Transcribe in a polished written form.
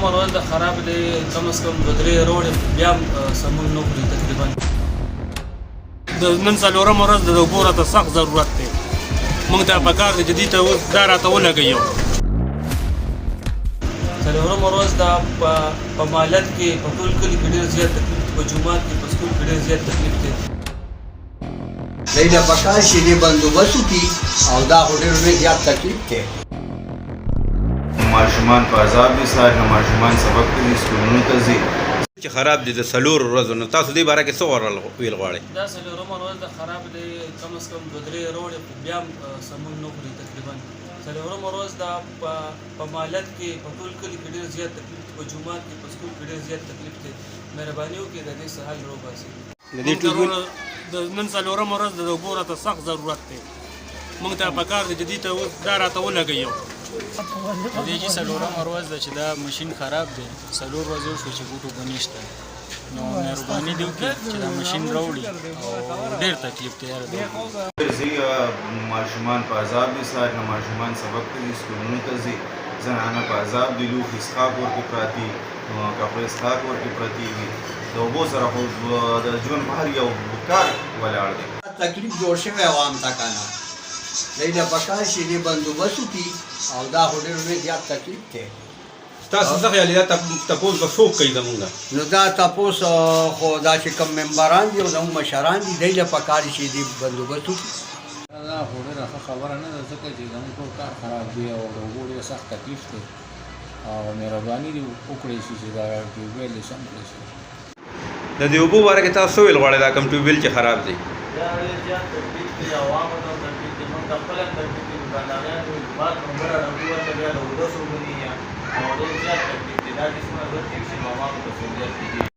ورځ د خراب دی کم از کم 2-3 روډ بیا هم سمون نه خوري تقریبا د نن څلورم ورځ د اوبو راته سخت ضرورت دی موږ ته پکار دی چې دې ته اوس دا راته ولګوي څلورم ورځ دا په مالت کې په ټول کلي کې ډېر زیات تکلیف په جومات کې په سکول کې ډېر زیات تکلیف دی دی له پکار شي دې بندوبست وکړي او دا خو ډېر زیات تکلیف دی ماشومان په عذاب دي ساري ماشومان سبق کوي سکولونو ته ځي چې خراب دي د څلور ورځو نه تاسو دې باره کې څه ویل غواړئ دا څلورم ورځ د خراب دی کم از کم 2-3 روډ بیا هم سمون نه خوري تقریبا څلورم ورځ دا په مالت کې په ټول کلي کې ډېر زیات تکلیف دی په جومات کې په سکول کې ډېر زیات تکلیف دی مهرباني وکړئ د دې څه حل راوباسئ د نن څلورم ورځ د اوبو راته سخت ضرورت دی موږ ته پکار دی چې دې ته اوس دا راته ولګوي دې چې څلورم ورځ ده چې دا ماشین خراب دی څلور ورځې شو چې بوټو به نشته نو مهرباني دې وکړي چې دا ماشین راوړي او ډېر تکلیف دی یاره ځي ماشومان په عذاب دي ساري ماشومان سبق کوي سکولونو ته ځي زنانه په عذاب دي لوښي څښاک ورکې پراته کپړې څښاک ورکې پرتې وي د اوبو سره خو د ژوند په هر یو کار ولاړ دی تکلیف جوړ شوی عوام ته که نه دی له پکار شي دې بندوبست وکړي او دا خو ډېر زیات تکلیف دی تاسو څه خیال دی دا تپوس به څوک کوي زموږ نو دا تپوس خو دا چې کوم ممبران دي او زموږ مشران دي دی له پکار شي دې بندوبست وکړي دا خو ډېره ښه خبره نه ده ځکه چې زموږ ټول کار خراب دی او د اوبو ډېر سخت تکلیف دی او مهرباني دې وکړئ شي چې دا ټیوبویل دې سم کړی شي د دې اوبو باره کې تاسو څه ویل غواړئ دا کوم ټیوبویل چې خراب دی دا ډېر زیات تکلیف دی عوامو ته تکلیف دی موږ ته خپل هم تکلیف دی دکاندارانو ته باد نمبر راوړي ورته بیا له 200 ونی او ډېر زیات تکلیف دی دا چې څومره ضرورت شي عوامو ته سہولت کېږي